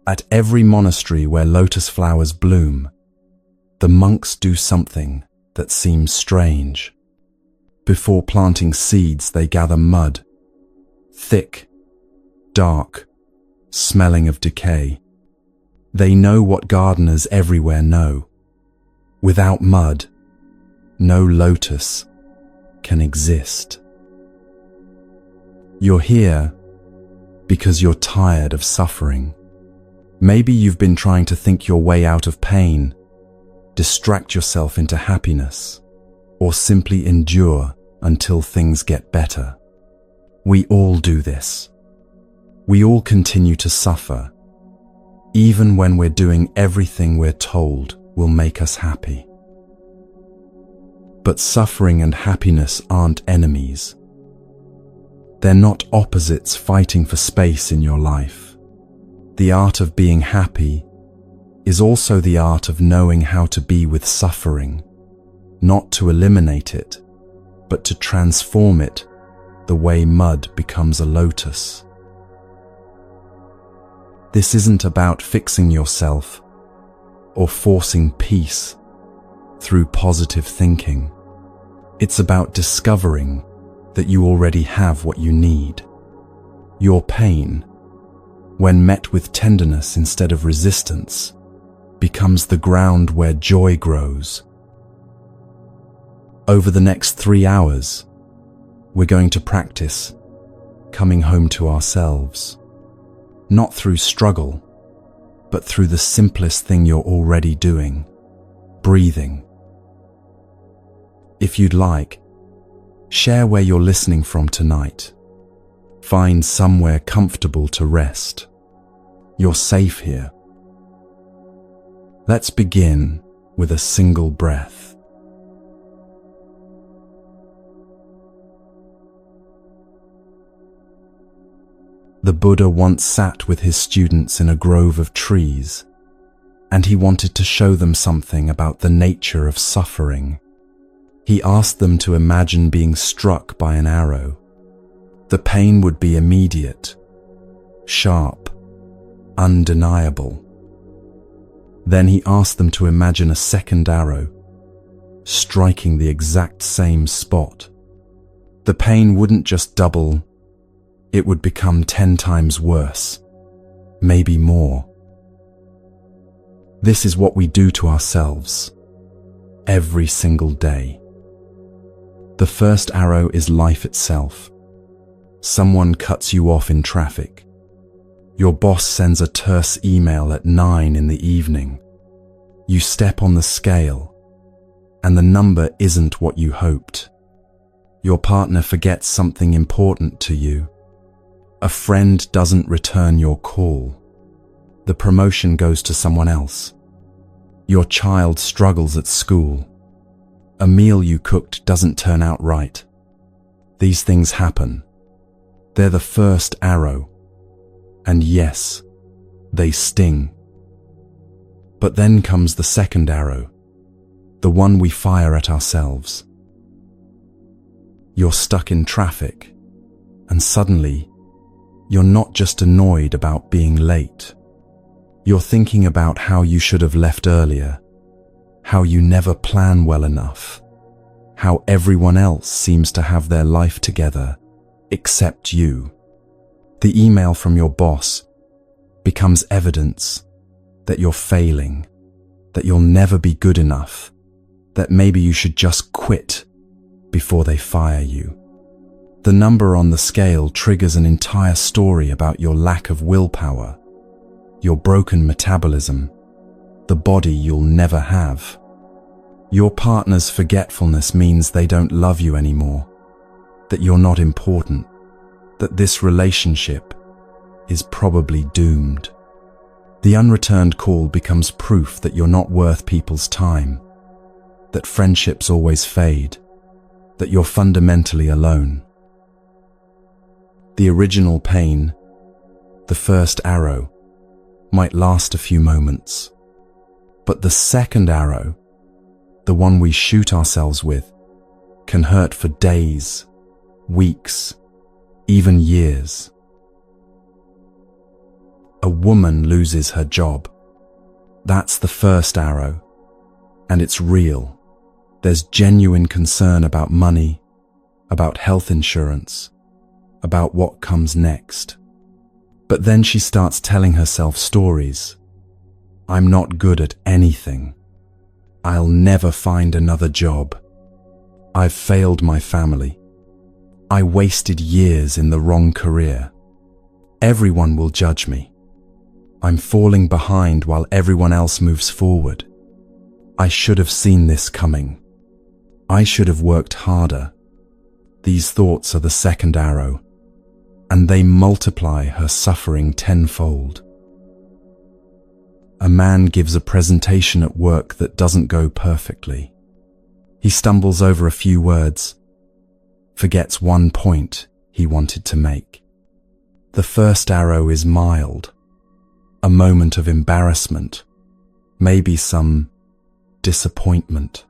At every monastery where lotus flowers bloom, the monks do something that seems strange. Before planting seeds, they gather mud, thick, dark, smelling of decay. They know what gardeners everywhere know. Without mud, no lotus can exist. You're here because you're tired of suffering. Maybe you've been trying to think your way out of pain, distract yourself into happiness, or simply endure until things get better. We all do this. We all continue to suffer, even when we're doing everything we're told will make us happy. But suffering and happiness aren't enemies. They're not opposites fighting for space in your life. The art of being happy is also the art of knowing how to be with suffering, not to eliminate it, but to transform it the way mud becomes a lotus. This isn't about fixing yourself or forcing peace through positive thinking. It's about discovering that you already have what you need. Your pain, when met with tenderness instead of resistance, becomes the ground where joy grows. Over the next 3 hours, we're going to practice coming home to ourselves, not through struggle, but through the simplest thing you're already doing, breathing. If you'd like, share where you're listening from tonight. Find somewhere comfortable to rest. You're safe here. Let's begin with a single breath. The Buddha once sat with his students in a grove of trees, and he wanted to show them something about the nature of suffering. He asked them to imagine being struck by an arrow. The pain would be immediate, sharp, undeniable. Then he asked them to imagine a second arrow, striking the exact same spot. The pain wouldn't just double, it would become 10 times worse, maybe more. This is what we do to ourselves every single day. The first arrow is life itself. Someone cuts you off in traffic. Your boss sends a terse email at 9 in the evening. You step on the scale, and the number isn't what you hoped. Your partner forgets something important to you. A friend doesn't return your call. The promotion goes to someone else. Your child struggles at school. A meal you cooked doesn't turn out right. These things happen. They're the first arrow. And yes, they sting. But then comes the second arrow, the one we fire at ourselves. You're stuck in traffic, and suddenly, you're not just annoyed about being late. You're thinking about how you should have left earlier, how you never plan well enough, how everyone else seems to have their life together, except you. The email from your boss becomes evidence that you're failing, that you'll never be good enough, that maybe you should just quit before they fire you. The number on the scale triggers an entire story about your lack of willpower, your broken metabolism, the body you'll never have. Your partner's forgetfulness means they don't love you anymore, that you're not important, that this relationship is probably doomed. The unreturned call becomes proof that you're not worth people's time, that friendships always fade, that you're fundamentally alone. The original pain, the first arrow, might last a few moments, but the second arrow, the one we shoot ourselves with, can hurt for days, weeks, even years. A woman loses her job. That's the first arrow, and it's real. There's genuine concern about money, about health insurance, about what comes next. But then she starts telling herself stories. I'm not good at anything. I'll never find another job. I've failed my family. I wasted years in the wrong career. Everyone will judge me. I'm falling behind while everyone else moves forward. I should have seen this coming. I should have worked harder. These thoughts are the second arrow, and they multiply her suffering tenfold. A man gives a presentation at work that doesn't go perfectly. He stumbles over a few words, forgets one point he wanted to make. The first arrow is mild, a moment of embarrassment, maybe some disappointment.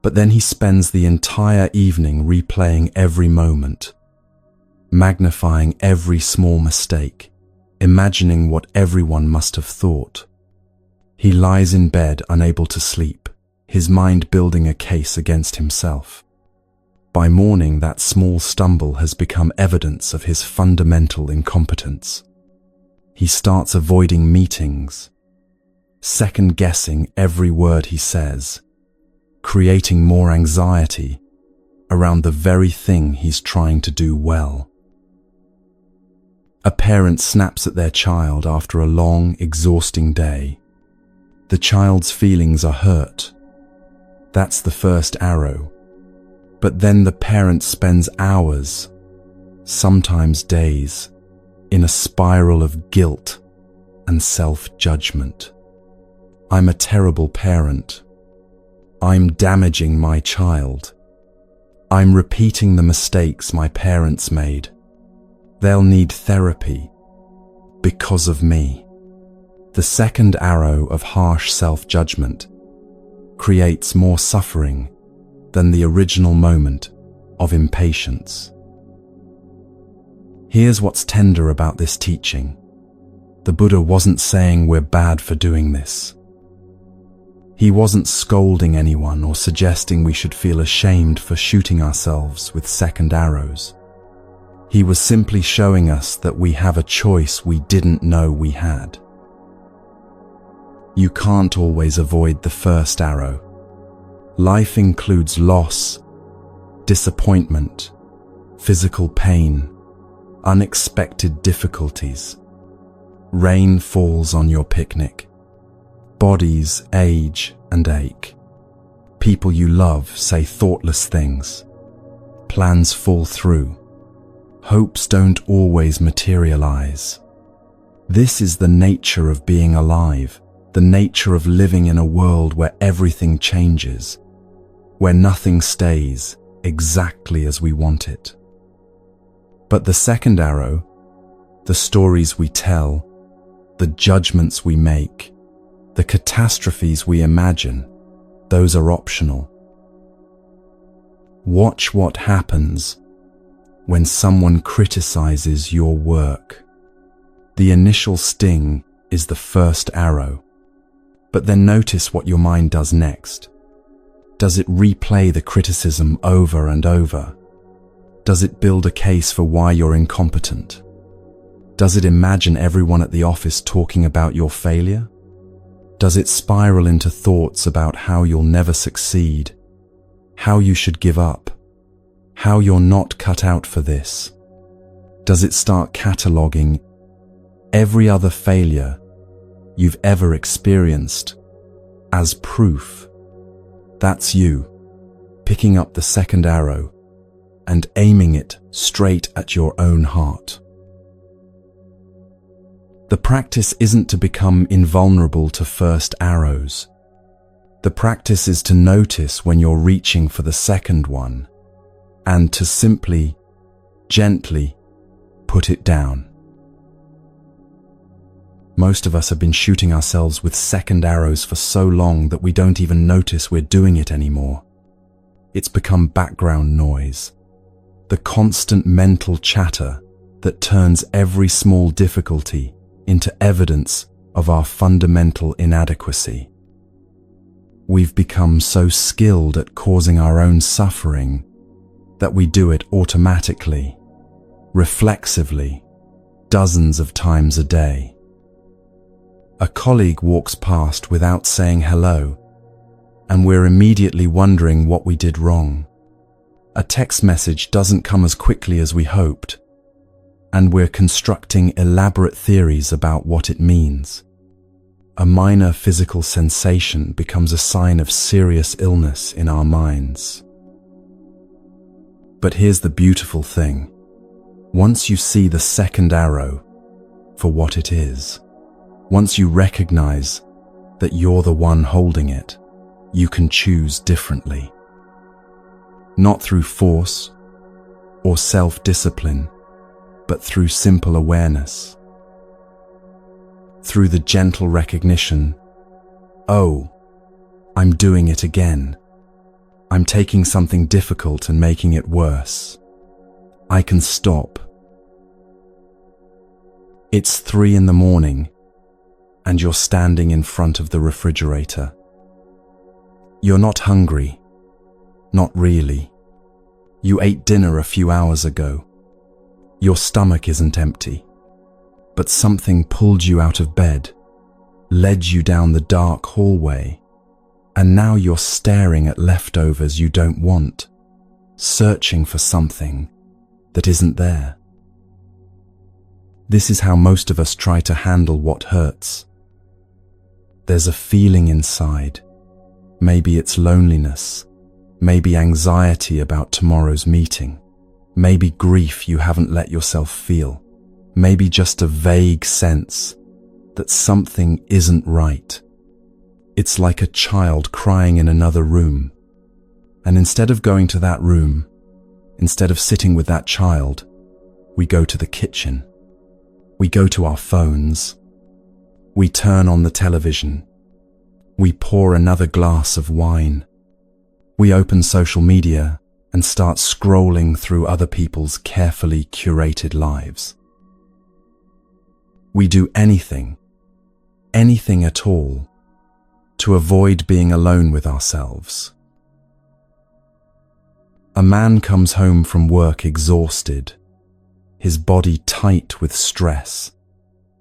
But then he spends the entire evening replaying every moment, magnifying every small mistake, imagining what everyone must have thought. He lies in bed unable to sleep, his mind building a case against himself. By morning, that small stumble has become evidence of his fundamental incompetence. He starts avoiding meetings, second-guessing every word he says, creating more anxiety around the very thing he's trying to do well. A parent snaps at their child after a long, exhausting day. The child's feelings are hurt. That's the first arrow. But then the parent spends hours, sometimes days, in a spiral of guilt and self-judgment. I'm a terrible parent. I'm damaging my child. I'm repeating the mistakes my parents made. They'll need therapy because of me. The second arrow of harsh self-judgment creates more suffering than the original moment of impatience. Here's what's tender about this teaching. The Buddha wasn't saying we're bad for doing this. He wasn't scolding anyone or suggesting we should feel ashamed for shooting ourselves with second arrows. He was simply showing us that we have a choice we didn't know we had. You can't always avoid the first arrow. Life includes loss, disappointment, physical pain, unexpected difficulties. Rain falls on your picnic. Bodies age and ache. People you love say thoughtless things. Plans fall through. Hopes don't always materialize. This is the nature of being alive, the nature of living in a world where everything changes, where nothing stays exactly as we want it. But the second arrow, the stories we tell, the judgments we make, the catastrophes we imagine, those are optional. Watch what happens when someone criticizes your work. The initial sting is the first arrow, but then notice what your mind does next. Does it replay the criticism over and over? Does it build a case for why you're incompetent? Does it imagine everyone at the office talking about your failure? Does it spiral into thoughts about how you'll never succeed, how you should give up, how you're not cut out for this? Does it start cataloging every other failure you've ever experienced as proof? That's you, picking up the second arrow and aiming it straight at your own heart. The practice isn't to become invulnerable to first arrows. The practice is to notice when you're reaching for the second one and to simply, gently put it down. Most of us have been shooting ourselves with second arrows for so long that we don't even notice we're doing it anymore. It's become background noise, the constant mental chatter that turns every small difficulty into evidence of our fundamental inadequacy. We've become so skilled at causing our own suffering that we do it automatically, reflexively, dozens of times a day. A colleague walks past without saying hello, and we're immediately wondering what we did wrong. A text message doesn't come as quickly as we hoped, and we're constructing elaborate theories about what it means. A minor physical sensation becomes a sign of serious illness in our minds. But here's the beautiful thing. Once you see the second arrow for what it is, once you recognize that you're the one holding it, you can choose differently. Not through force or self-discipline, but through simple awareness. Through the gentle recognition, oh, I'm doing it again. I'm taking something difficult and making it worse. I can stop. It's 3 a.m, and you're standing in front of the refrigerator. You're not hungry. Not really. You ate dinner a few hours ago. Your stomach isn't empty. But something pulled you out of bed, led you down the dark hallway, and now you're staring at leftovers you don't want, searching for something that isn't there. This is how most of us try to handle what hurts. There's a feeling inside. Maybe it's loneliness, maybe anxiety about tomorrow's meeting, maybe grief you haven't let yourself feel, maybe just a vague sense that something isn't right. It's like a child crying in another room. And instead of going to that room, instead of sitting with that child, we go to the kitchen. We go to our phones. We turn on the television. We pour another glass of wine. We open social media and start scrolling through other people's carefully curated lives. We do anything at all, to avoid being alone with ourselves. A man comes home from work exhausted, his body tight with stress,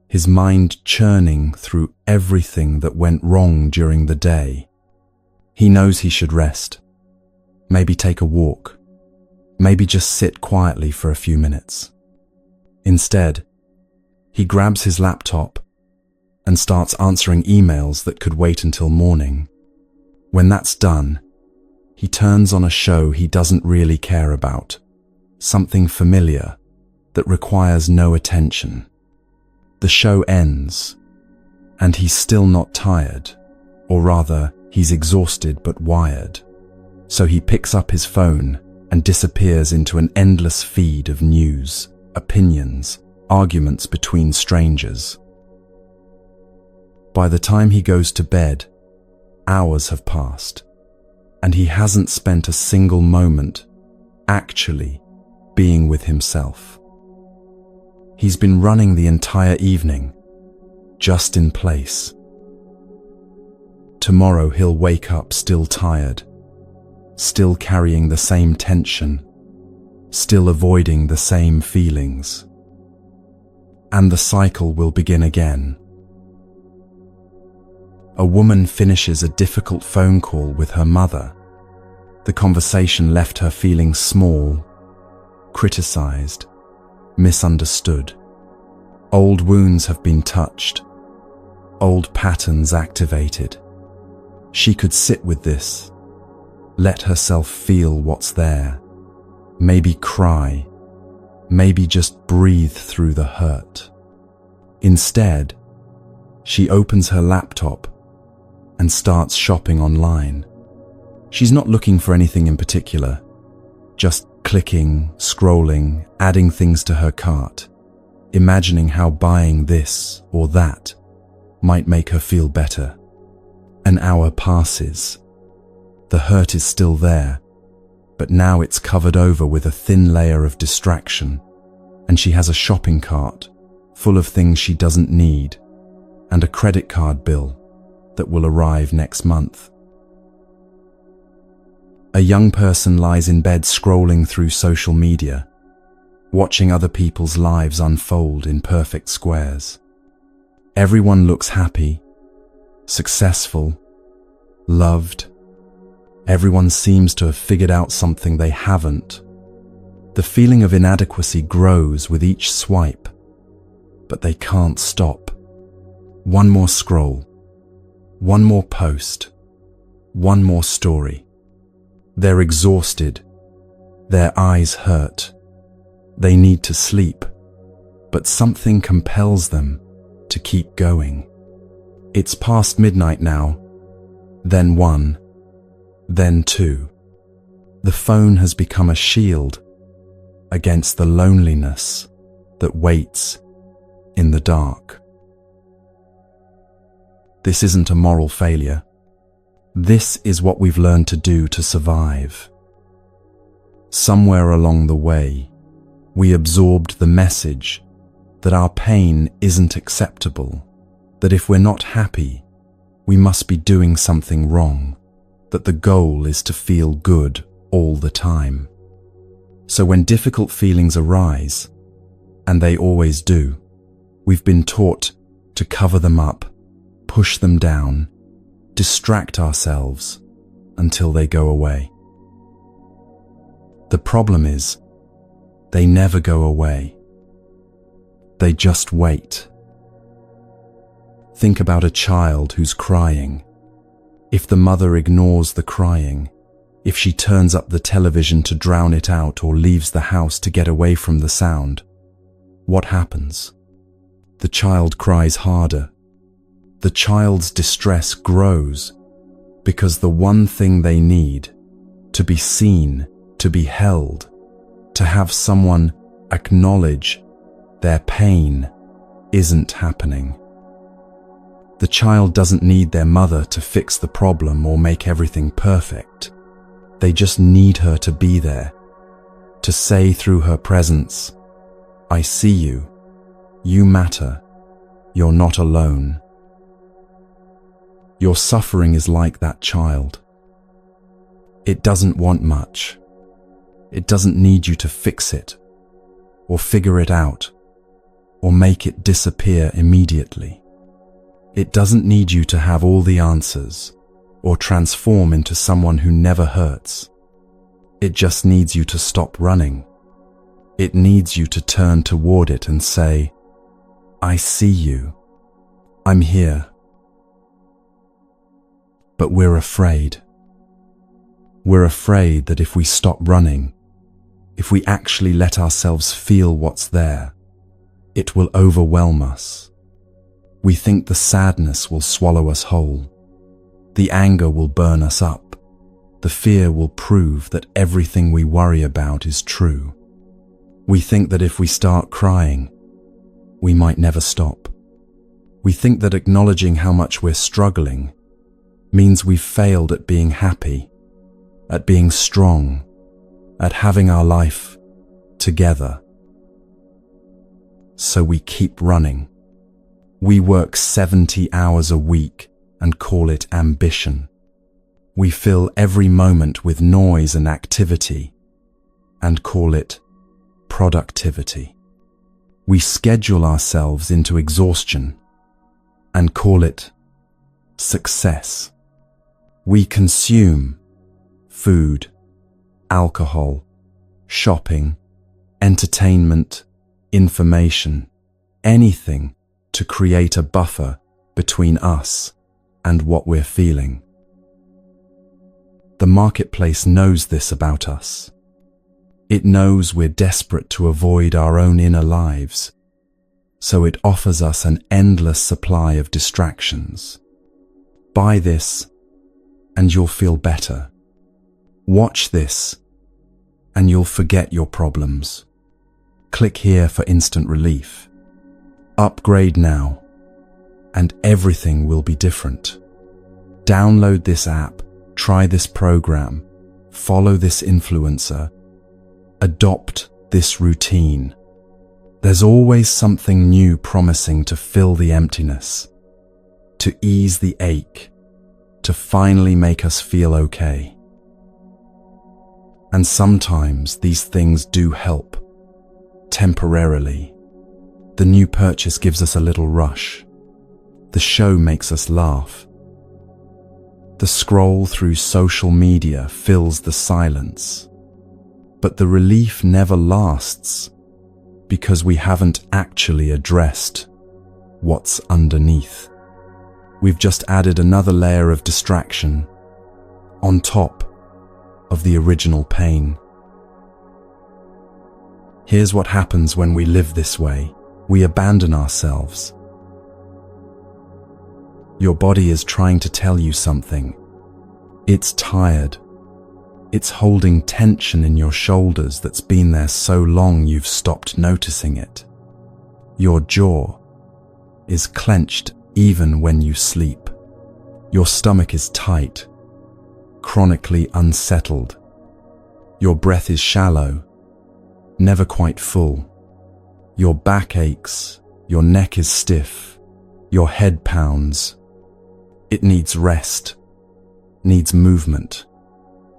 his mind churning through everything that went wrong during the day. He knows he should rest, maybe take a walk, maybe just sit quietly for a few minutes. Instead, he grabs his laptop and starts answering emails that could wait until morning. When that's done, he turns on a show he doesn't really care about, something familiar that requires no attention. The show ends, and he's still not tired, or rather, he's exhausted but wired. So he picks up his phone and disappears into an endless feed of news, opinions, arguments between strangers. By the time he goes to bed, hours have passed, and he hasn't spent a single moment actually being with himself. He's been running the entire evening, just in place. Tomorrow he'll wake up still tired, still carrying the same tension, still avoiding the same feelings. And the cycle will begin again. A woman finishes a difficult phone call with her mother. The conversation left her feeling small, criticized, misunderstood. Old wounds have been touched, old patterns activated. She could sit with this, let herself feel what's there, maybe cry, maybe just breathe through the hurt. Instead, she opens her laptop and starts shopping online. She's not looking for anything in particular, just clicking, scrolling, adding things to her cart, imagining how buying this or that might make her feel better. An hour passes. The hurt is still there, but now it's covered over with a thin layer of distraction, and she has a shopping cart full of things she doesn't need, and a credit card bill that will arrive next month. A young person lies in bed scrolling through social media, watching other people's lives unfold in perfect squares. Everyone looks happy, successful, loved. Everyone seems to have figured out something they haven't. The feeling of inadequacy grows with each swipe, but they can't stop. One more scroll, one more post, one more story. They're exhausted, their eyes hurt. They need to sleep, but something compels them to keep going. It's past midnight now, then 1, then 2. The phone has become a shield against the loneliness that waits in the dark. This isn't a moral failure. This is what we've learned to do to survive. Somewhere along the way, we absorbed the message that our pain isn't acceptable, that if we're not happy, we must be doing something wrong, that the goal is to feel good all the time. So when difficult feelings arise, and they always do, we've been taught to cover them up, push them down, distract ourselves until they go away. The problem is, they never go away. They just wait. Think about a child who's crying. If the mother ignores the crying, if she turns up the television to drown it out or leaves the house to get away from the sound, what happens? The child cries harder. The child's distress grows because the one thing they need, to be seen, to be held, to have someone acknowledge their pain, isn't happening. The child doesn't need their mother to fix the problem or make everything perfect. They just need her to be there, to say through her presence, "I see you. You matter. You're not alone." Your suffering is like that child. It doesn't want much. It doesn't need you to fix it, or figure it out, or make it disappear immediately. It doesn't need you to have all the answers, or transform into someone who never hurts. It just needs you to stop running. It needs you to turn toward it and say, "I see you. I'm here." But we're afraid. We're afraid that if we stop running, if we actually let ourselves feel what's there, it will overwhelm us. We think the sadness will swallow us whole. The anger will burn us up. The fear will prove that everything we worry about is true. We think that if we start crying, we might never stop. We think that acknowledging how much we're struggling means we've failed at being happy, at being strong, at having our life together. So we keep running. We work 70 hours a week and call it ambition. We fill every moment with noise and activity and call it productivity. We schedule ourselves into exhaustion and call it success. We consume food, alcohol, shopping, entertainment, information, anything to create a buffer between us and what we're feeling. The marketplace knows this about us. It knows we're desperate to avoid our own inner lives, so it offers us an endless supply of distractions. Buy this, and you'll feel better. Watch this, and you'll forget your problems. Click here for instant relief. Upgrade now, and everything will be different. Download this app, try this program, follow this influencer, adopt this routine, There's always something new promising to fill the emptiness, to ease the ache, to finally make us feel okay. And sometimes these things do help, temporarily. The new purchase gives us a little rush. The show makes us laugh. The scroll through social media fills the silence. But the relief never lasts because we haven't actually addressed what's underneath. We've just added another layer of distraction on top of the original pain. Here's what happens when we live this way. We abandon ourselves. Your body is trying to tell you something. It's tired. It's holding tension in your shoulders that's been there so long you've stopped noticing it. Your jaw is clenched even when you sleep. Your stomach is tight, chronically unsettled. Your breath is shallow, never quite full. Your back aches, your neck is stiff, your head pounds. It needs rest, needs movement,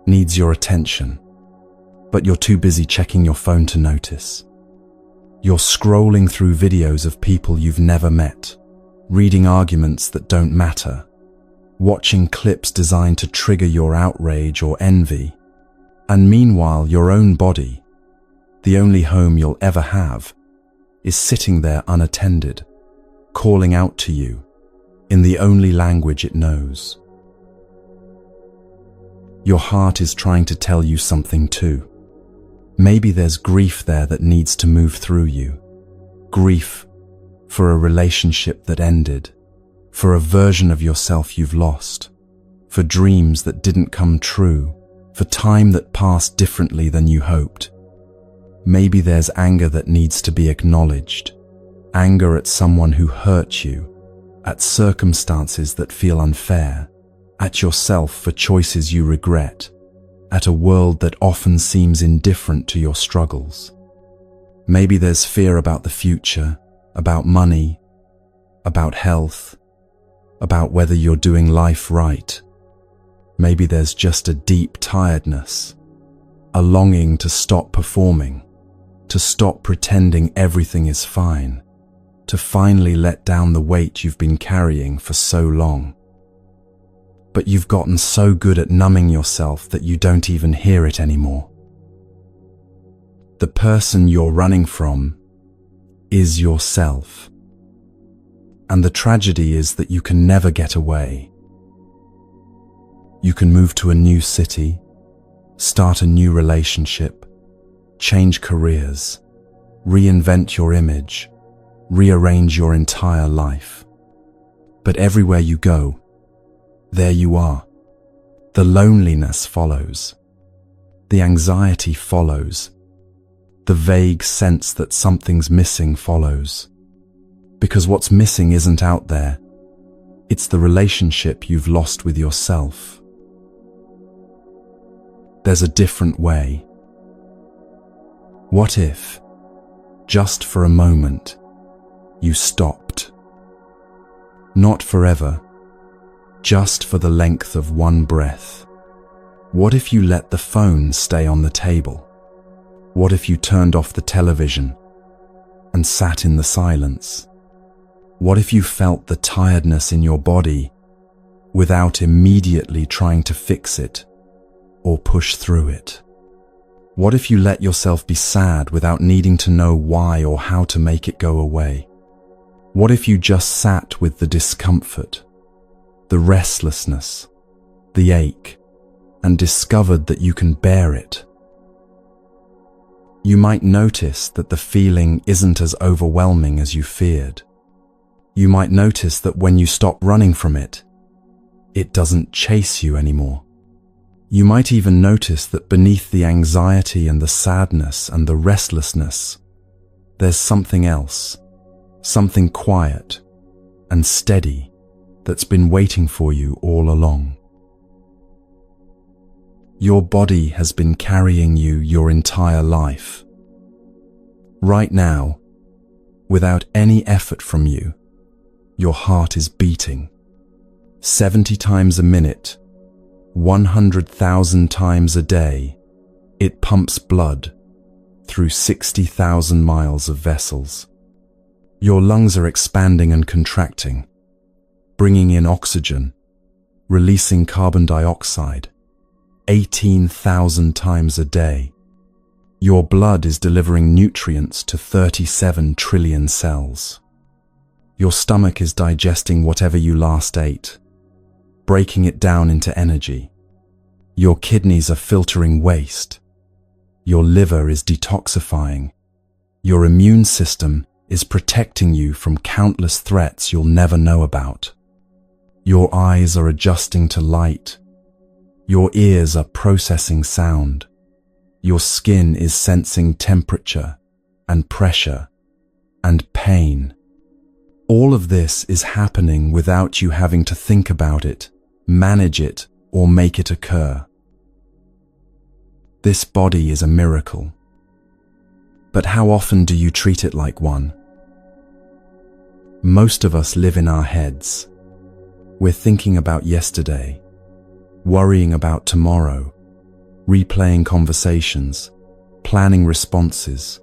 needs your attention. But you're too busy checking your phone to notice. You're scrolling through videos of people you've never met, reading arguments that don't matter, watching clips designed to trigger your outrage or envy. And meanwhile, your own body, the only home you'll ever have, is sitting there unattended, calling out to you in the only language it knows. Your heart is trying to tell you something too. Maybe there's grief there that needs to move through you. Grief for a relationship that ended, for a version of yourself you've lost, for dreams that didn't come true, for time that passed differently than you hoped. Maybe there's anger that needs to be acknowledged. Anger at someone who hurt you, at circumstances that feel unfair, at yourself for choices you regret, at a world that often seems indifferent to your struggles. Maybe there's fear about the future, about money, about health, about whether you're doing life right. Maybe there's just a deep tiredness, a longing to stop performing, to stop pretending everything is fine, to finally let down the weight you've been carrying for so long. But you've gotten so good at numbing yourself that you don't even hear it anymore. The person you're running from is yourself. And the tragedy is that you can never get away. You can move to a new city, start a new relationship, change careers, reinvent your image, rearrange your entire life. But everywhere you go, there you are. The loneliness follows. The anxiety follows. The vague sense that something's missing follows. Because what's missing isn't out there. It's the relationship you've lost with yourself. There's a different way. What if, just for a moment, you stopped? Not forever, just for the length of one breath. What if you let the phone stay on the table? What if you turned off the television and sat in the silence? What if you felt the tiredness in your body without immediately trying to fix it or push through it? What if you let yourself be sad without needing to know why or how to make it go away? What if you just sat with the discomfort, the restlessness, the ache, and discovered that you can bear it? You might notice that the feeling isn't as overwhelming as you feared. You might notice that when you stop running from it, it doesn't chase you anymore. You might even notice that beneath the anxiety and the sadness and the restlessness, there's something else, something quiet and steady that's been waiting for you all along. Your body has been carrying you your entire life. Right now, Without any effort from you, your heart is beating 70 times a minute, 100,000 times a day. It pumps blood through 60,000 miles of vessels. Your lungs are expanding and contracting, bringing in oxygen, releasing carbon dioxide 18,000 times a day. Your blood is delivering nutrients to 37 trillion cells. Your stomach is digesting whatever you last ate, breaking it down into energy. Your kidneys are filtering waste. Your liver is detoxifying. Your immune system is protecting you from countless threats you'll never know about. Your eyes are adjusting to light. Your ears are processing sound. Your skin is sensing temperature and pressure and pain. All of this is happening without you having to think about it, manage it, or make it occur. This body is a miracle. But how often do you treat it like one? Most of us live in our heads. We're thinking about yesterday, worrying about tomorrow, replaying conversations, planning responses,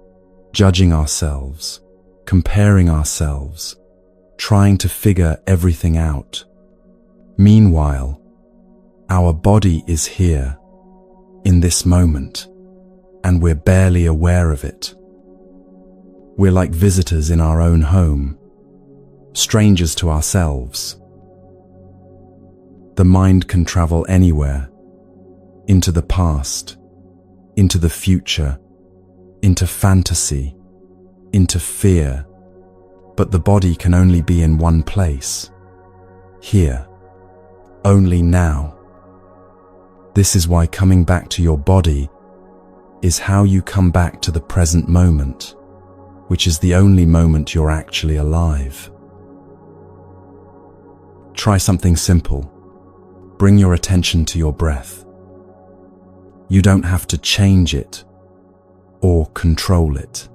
judging ourselves, comparing ourselves, trying to figure everything out. Meanwhile, our body is here, in this moment, and we're barely aware of it. We're like visitors in our own home, strangers to ourselves. The mind can travel anywhere, into the past, into the future, into fantasy, into fear, but the body can only be in one place, here, only now. This is why coming back to your body is how you come back to the present moment, which is the only moment you're actually alive. Try something simple. Bring your attention to your breath. You don't have to change it or control it.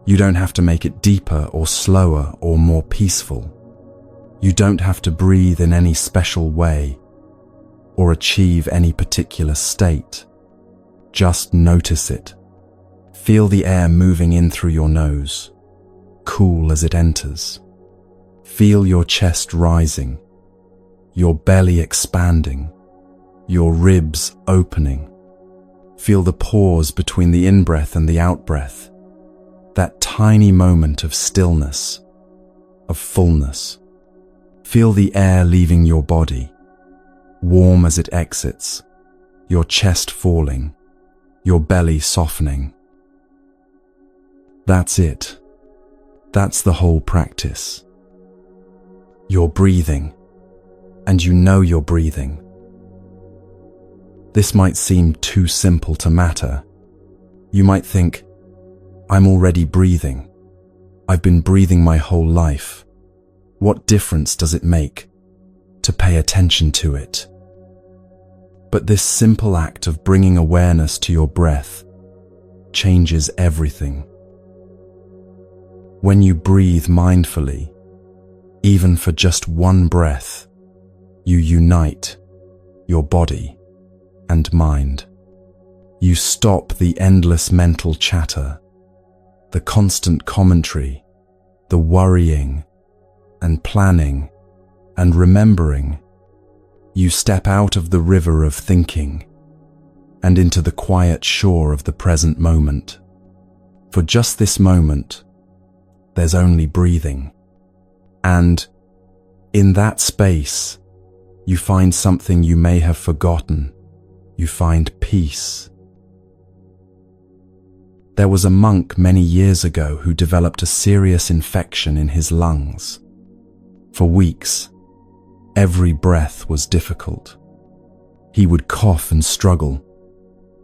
You don't have to make it deeper or slower or more peaceful. You don't have to breathe in any special way or achieve any particular state. Just notice it. Feel the air moving in through your nose, cool as it enters. Feel your chest rising, your belly expanding, your ribs opening. Feel the pause between the in-breath and the out-breath, that tiny moment of stillness, of fullness. Feel the air leaving your body, warm as it exits, your chest falling, your belly softening. That's it. That's the whole practice. You're breathing, and you know you're breathing. This might seem too simple to matter. You might think, I'm already breathing. I've been breathing my whole life. What difference does it make to pay attention to it? But this simple act of bringing awareness to your breath changes everything. When you breathe mindfully, even for just one breath, you unite your body and mind. You stop the endless mental chatter, the constant commentary, the worrying and planning and remembering. You step out of the river of thinking and into the quiet shore of the present moment. For just this moment, there's only breathing. And in that space, you find something you may have forgotten. You find peace. There was a monk many years ago who developed a serious infection in his lungs. For weeks, every breath was difficult. He would cough and struggle,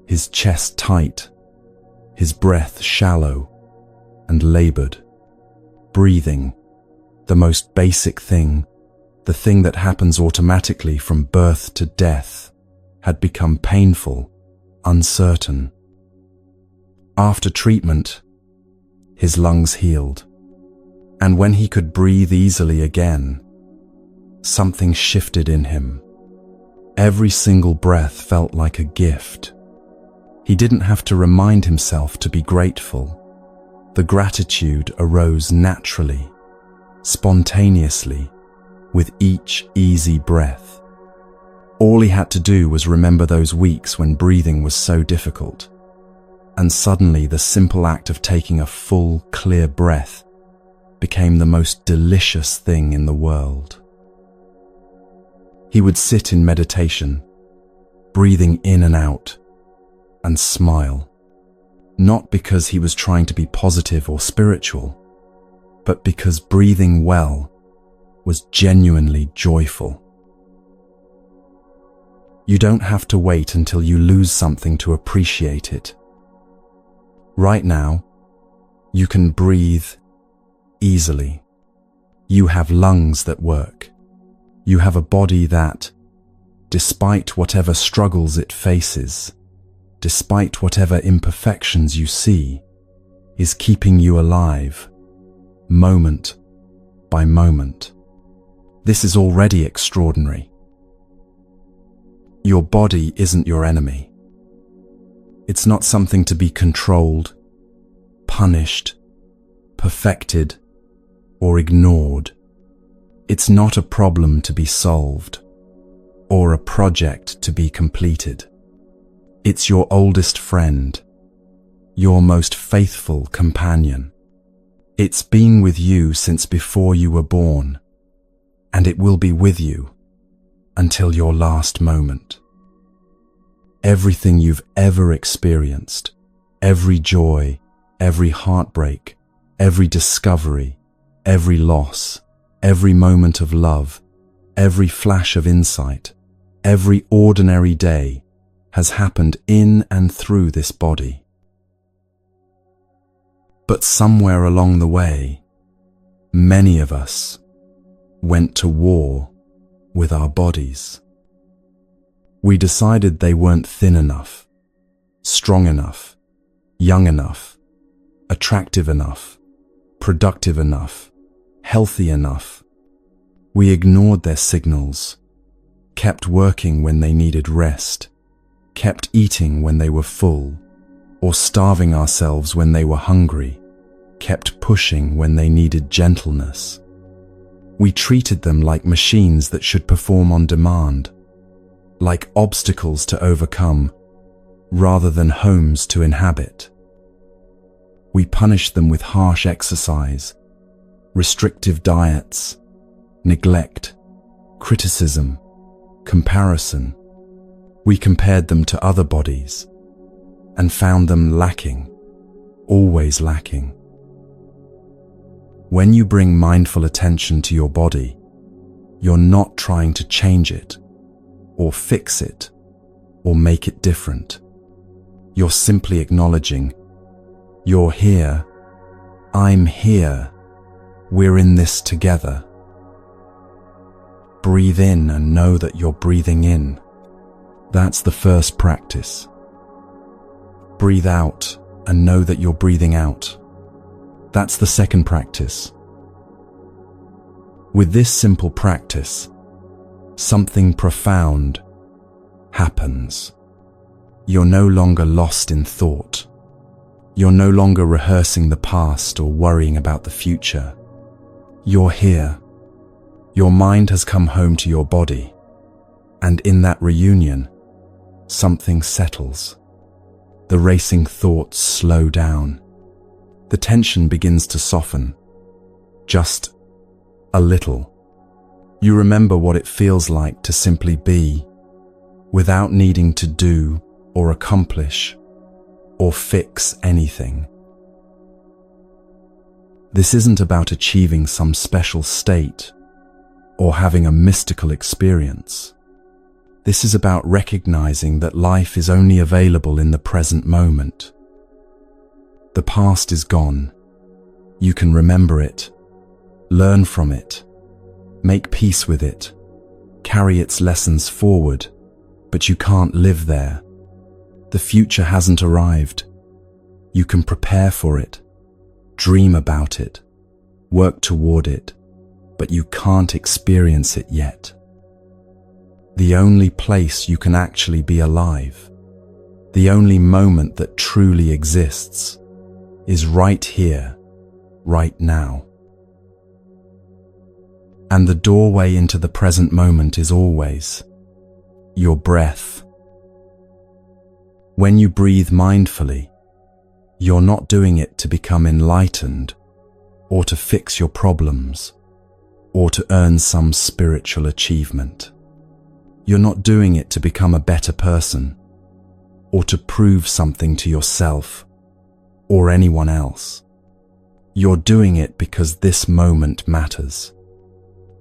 his chest tight, his breath shallow and labored. Breathing, the most basic thing, the thing that happens automatically from birth to death, had become painful, uncertain. After treatment, his lungs healed. And when he could breathe easily again, something shifted in him. Every single breath felt like a gift. He didn't have to remind himself to be grateful. The gratitude arose naturally, spontaneously, with each easy breath. All he had to do was remember those weeks when breathing was so difficult. And suddenly the simple act of taking a full, clear breath became the most delicious thing in the world. He would sit in meditation, breathing in and out, and smile, not because he was trying to be positive or spiritual, but because breathing well was genuinely joyful. You don't have to wait until you lose something to appreciate it. Right now, you can breathe easily. You have lungs that work. You have a body that, despite whatever struggles it faces, despite whatever imperfections you see, is keeping you alive, moment by moment. This is already extraordinary. Your body isn't your enemy. It's not something to be controlled, punished, perfected, or ignored. It's not a problem to be solved, or a project to be completed. It's your oldest friend, your most faithful companion. It's been with you since before you were born, and it will be with you until your last moment. Everything you've ever experienced, every joy, every heartbreak, every discovery, every loss, every moment of love, every flash of insight, every ordinary day has happened in and through this body. But somewhere along the way, many of us went to war with our bodies. We decided they weren't thin enough, strong enough, young enough, attractive enough, productive enough, healthy enough. We ignored their signals, kept working when they needed rest, kept eating when they were full, or starving ourselves when they were hungry, kept pushing when they needed gentleness. We treated them like machines that should perform on demand, like obstacles to overcome, rather than homes to inhabit. We punished them with harsh exercise, restrictive diets, neglect, criticism, comparison. We compared them to other bodies and found them lacking, always lacking. When you bring mindful attention to your body, you're not trying to change it, or fix it, or make it different. You're simply acknowledging, you're here, I'm here, we're in this together. Breathe in and know that you're breathing in. That's the first practice. Breathe out and know that you're breathing out. That's the second practice. With this simple practice, something profound happens. You're no longer lost in thought. You're no longer rehearsing the past or worrying about the future. You're here. Your mind has come home to your body, and in that reunion, something settles. The racing thoughts slow down. The tension begins to soften, just a little. You remember what it feels like to simply be, without needing to do or accomplish or fix anything. This isn't about achieving some special state or having a mystical experience. This is about recognizing that life is only available in the present moment. The past is gone. You can remember it, learn from it, make peace with it, carry its lessons forward, but you can't live there. The future hasn't arrived. You can prepare for it, dream about it, work toward it, but you can't experience it yet. The only place you can actually be alive, the only moment that truly exists, is right here, right now. And the doorway into the present moment is always your breath. When you breathe mindfully, you're not doing it to become enlightened, or to fix your problems, or to earn some spiritual achievement. You're not doing it to become a better person, or to prove something to yourself, or anyone else. You're doing it because this moment matters.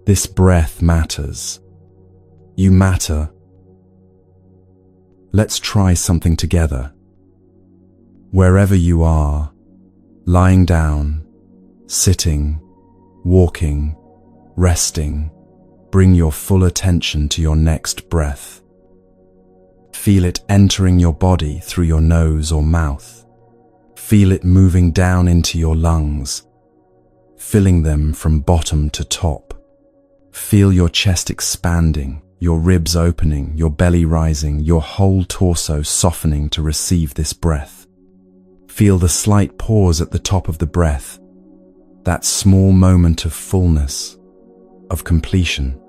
This breath matters. You matter. Let's try something together. Wherever you are, lying down, sitting, walking, resting, bring your full attention to your next breath. Feel it entering your body through your nose or mouth. Feel it moving down into your lungs, filling them from bottom to top. Feel your chest expanding, your ribs opening, your belly rising, your whole torso softening to receive this breath. Feel the slight pause at the top of the breath, that small moment of fullness, of completion.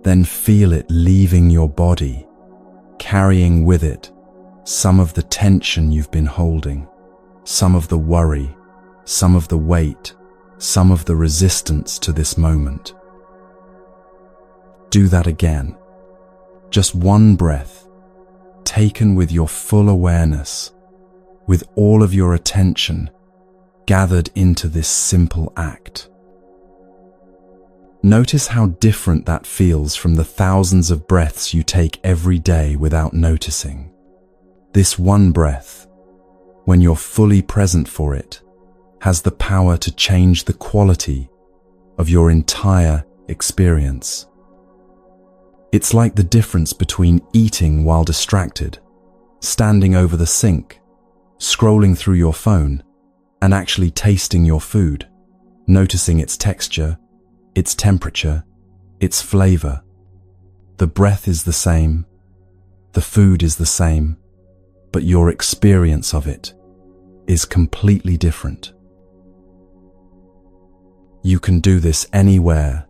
Then feel it leaving your body, carrying with it some of the tension you've been holding, some of the worry, some of the weight, some of the resistance to this moment. Do that again. Just one breath, taken with your full awareness, with all of your attention gathered into this simple act. Notice how different that feels from the thousands of breaths you take every day without noticing. This one breath, when you're fully present for it, has the power to change the quality of your entire experience. It's like the difference between eating while distracted, standing over the sink, scrolling through your phone, and actually tasting your food, noticing its texture, its temperature, its flavor. The breath is the same, the food is the same, but your experience of it is completely different. You can do this anywhere,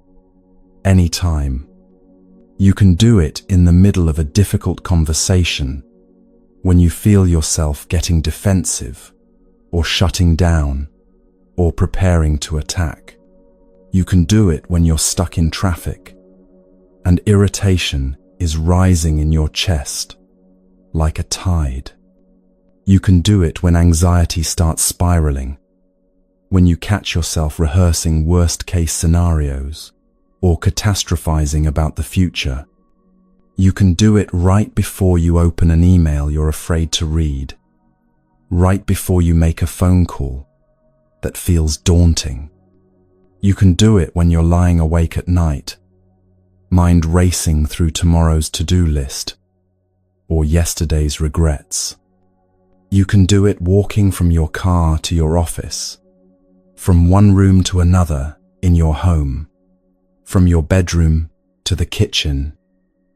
anytime. You can do it in the middle of a difficult conversation, when you feel yourself getting defensive, or shutting down, or preparing to attack. You can do it when you're stuck in traffic, and irritation is rising in your chest, like a tide. You can do it when anxiety starts spiraling, when you catch yourself rehearsing worst-case scenarios, or catastrophizing about the future. You can do it right before you open an email you're afraid to read, right before you make a phone call that feels daunting. You can do it when you're lying awake at night, mind racing through tomorrow's to-do list or yesterday's regrets. You can do it walking from your car to your office, from one room to another in your home, from your bedroom to the kitchen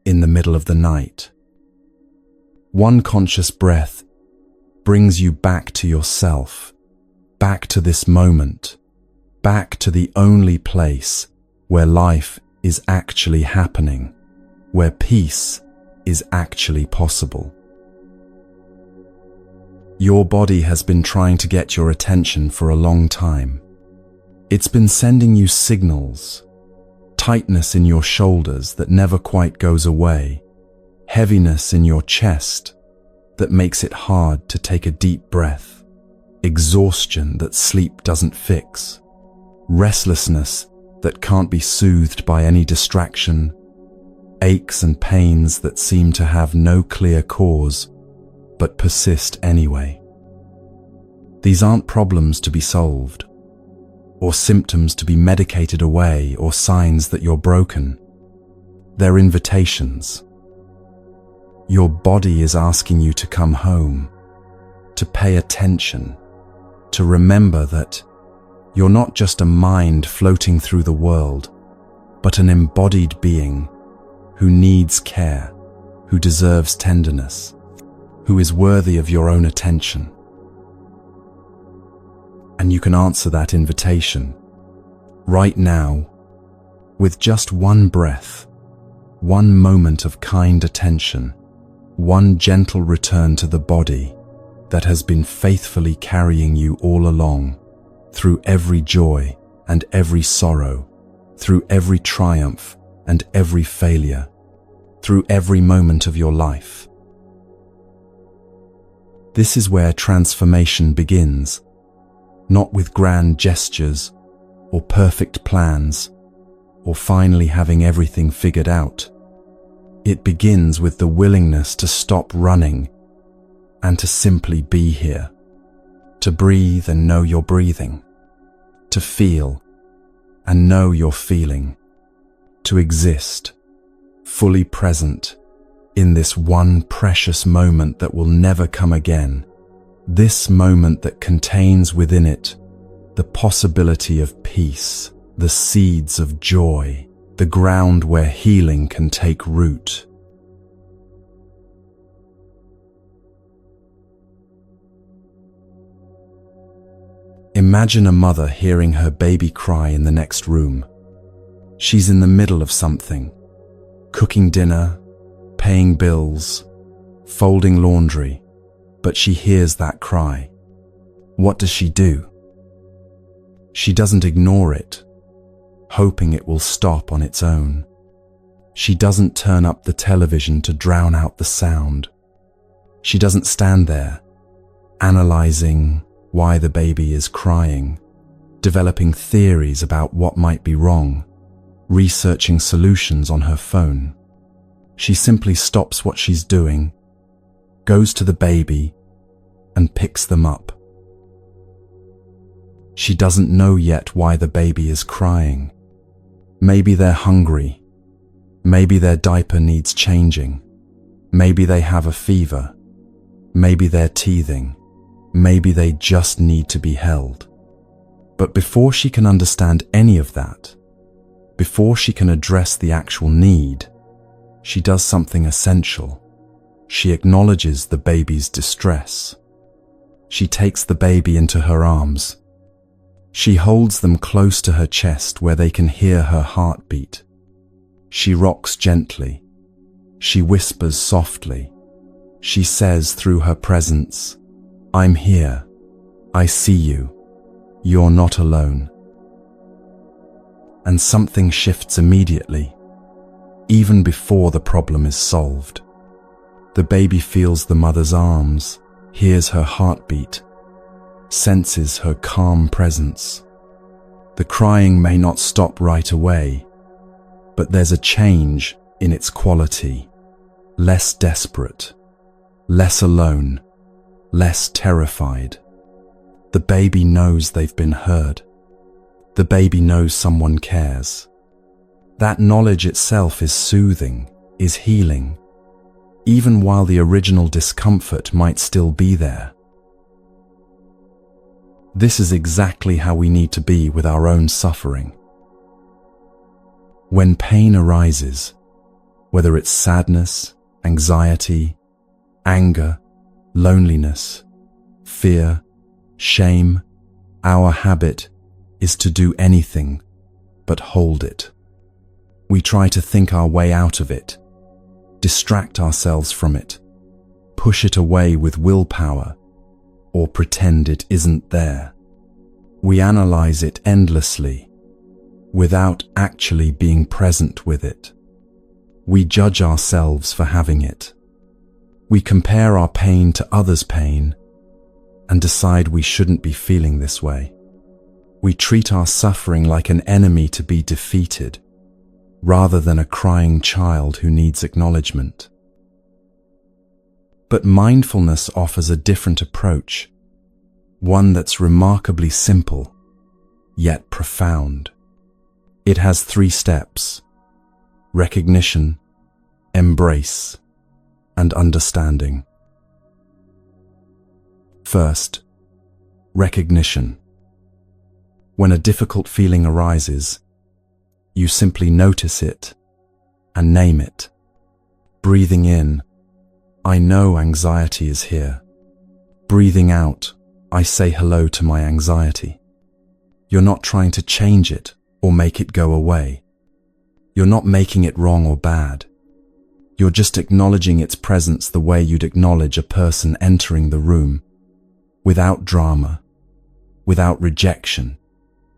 in the middle of the night. One conscious breath brings you back to yourself, back to this moment, back to the only place where life is actually happening, where peace is actually possible. Your body has been trying to get your attention for a long time. It's been sending you signals, tightness in your shoulders that never quite goes away, heaviness in your chest that makes it hard to take a deep breath, exhaustion that sleep doesn't fix, restlessness that can't be soothed by any distraction, aches and pains that seem to have no clear cause but persist anyway. These aren't problems to be solved, or symptoms to be medicated away, or signs that you're broken. They're invitations. Your body is asking you to come home, to pay attention, to remember that You're not just a mind floating through the world, but an embodied being who needs care, who deserves tenderness, who is worthy of your own attention. And you can answer that invitation right now with just one breath, one moment of kind attention, one gentle return to the body that has been faithfully carrying you all along, through every joy and every sorrow, through every triumph and every failure, through every moment of your life. This is where transformation begins, not with grand gestures or perfect plans or finally having everything figured out. It begins with the willingness to stop running and to simply be here, to breathe and know you're breathing, to feel and know you're feeling, to exist, fully present in this one precious moment that will never come again, this moment that contains within it the possibility of peace, the seeds of joy, the ground where healing can take root. Imagine a mother hearing her baby cry in the next room. She's in the middle of something, cooking dinner, paying bills, folding laundry, but she hears that cry. What does she do? She doesn't ignore it, hoping it will stop on its own. She doesn't turn up the television to drown out the sound. She doesn't stand there, analyzing why the baby is crying, developing theories about what might be wrong, researching solutions on her phone. She simply stops what she's doing, goes to the baby, and picks them up. She doesn't know yet why the baby is crying. Maybe they're hungry. Maybe their diaper needs changing. Maybe they have a fever. Maybe they're teething. Maybe they just need to be held. But before she can understand any of that, before she can address the actual need, she does something essential. She acknowledges the baby's distress. She takes the baby into her arms. She holds them close to her chest where they can hear her heartbeat. She rocks gently. She whispers softly. She says through her presence, "I'm here. I see you. You're not alone." And something shifts immediately, even before the problem is solved. The baby feels the mother's arms, hears her heartbeat, senses her calm presence. The crying may not stop right away, but there's a change in its quality. Less desperate, less alone, less terrified. The baby knows they've been heard. The baby knows someone cares. That knowledge itself is soothing, is healing, even while the original discomfort might still be there. This is exactly how we need to be with our own suffering. When pain arises, whether it's sadness, anxiety, anger, loneliness, fear, shame, our habit is to do anything but hold it. We try to think our way out of it, distract ourselves from it, push it away with willpower, or pretend it isn't there. We analyze it endlessly, without actually being present with it. We judge ourselves for having it. We compare our pain to others' pain and decide we shouldn't be feeling this way. We treat our suffering like an enemy to be defeated, rather than a crying child who needs acknowledgement. But mindfulness offers a different approach, one that's remarkably simple, yet profound. It has 3 steps: recognition, embrace, and understanding. First, recognition. When a difficult feeling arises, you simply notice it and name it. Breathing in, I know anxiety is here. Breathing out, I say hello to my anxiety. You're not trying to change it or make it go away. You're not making it wrong or bad. You're just acknowledging its presence the way you'd acknowledge a person entering the room, without drama, without rejection,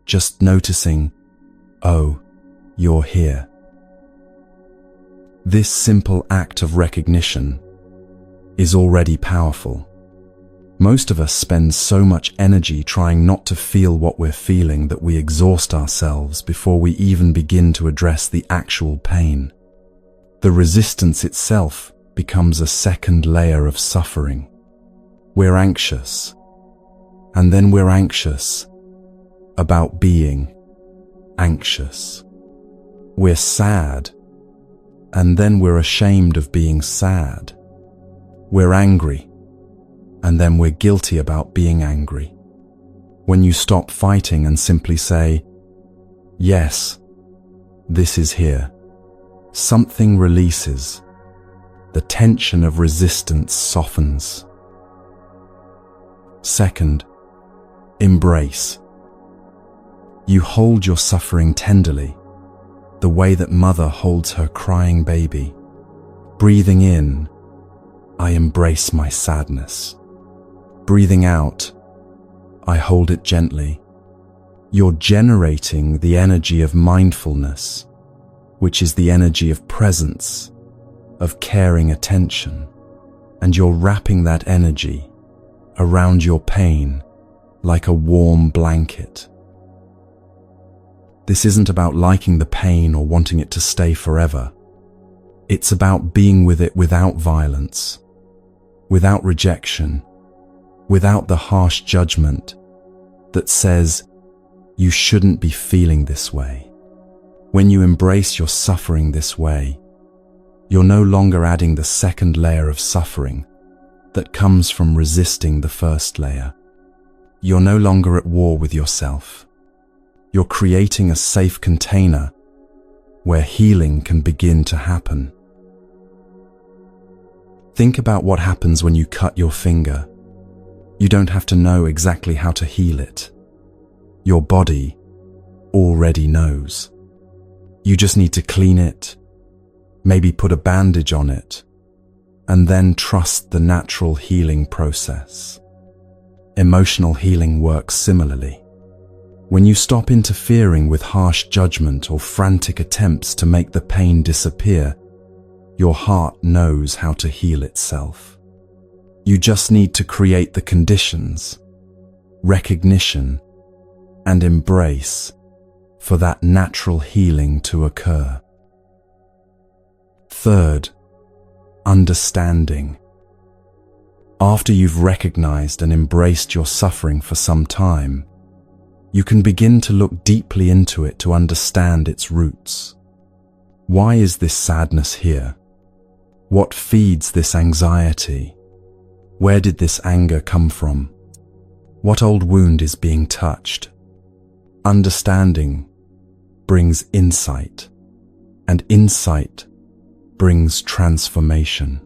just noticing, oh, you're here. This simple act of recognition is already powerful. Most of us spend so much energy trying not to feel what we're feeling that we exhaust ourselves before we even begin to address the actual pain. The resistance itself becomes a second layer of suffering. We're anxious, and then we're anxious about being anxious. We're sad, and then we're ashamed of being sad. We're angry, and then we're guilty about being angry. When you stop fighting and simply say, yes, this is here, something releases. The tension of resistance softens. Second, embrace. You hold your suffering tenderly, the way that mother holds her crying baby. Breathing in, I embrace my sadness. Breathing out, I hold it gently. You're generating the energy of mindfulness, which is the energy of presence, of caring attention, and you're wrapping that energy around your pain like a warm blanket. This isn't about liking the pain or wanting it to stay forever. It's about being with it without violence, without rejection, without the harsh judgment that says, you shouldn't be feeling this way. When you embrace your suffering this way, you're no longer adding the second layer of suffering that comes from resisting the first layer. You're no longer at war with yourself. You're creating a safe container where healing can begin to happen. Think about what happens when you cut your finger. You don't have to know exactly how to heal it. Your body already knows. You just need to clean it, maybe put a bandage on it, and then trust the natural healing process. Emotional healing works similarly. When you stop interfering with harsh judgment or frantic attempts to make the pain disappear, your heart knows how to heal itself. You just need to create the conditions, recognition, and embrace for that natural healing to occur. Third, understanding. After you've recognized and embraced your suffering for some time, you can begin to look deeply into it to understand its roots. Why is this sadness here? What feeds this anxiety? Where did this anger come from? What old wound is being touched? Understanding brings insight, and insight brings transformation.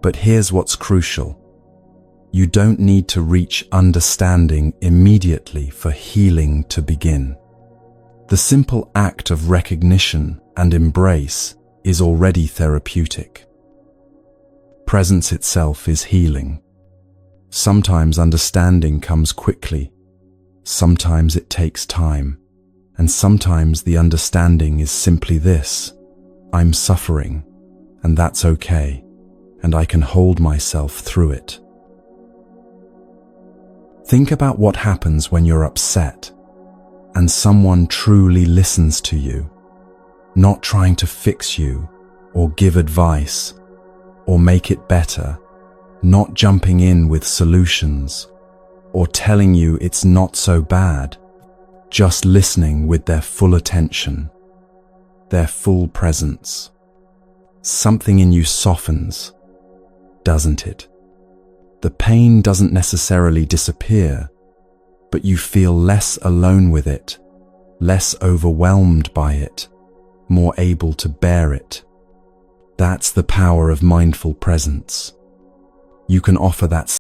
But here's what's crucial. You don't need to reach understanding immediately for healing to begin. The simple act of recognition and embrace is already therapeutic. Presence itself is healing. Sometimes understanding comes quickly, sometimes it takes time, and sometimes the understanding is simply this: I'm suffering, and that's okay, and I can hold myself through it. Think about what happens when you're upset and someone truly listens to you, not trying to fix you or give advice or make it better, not jumping in with solutions or telling you it's not so bad, just listening with their full attention, their full presence. Something in you softens, doesn't it? The pain doesn't necessarily disappear, but you feel less alone with it, less overwhelmed by it, more able to bear it. That's the power of mindful presence. You can offer that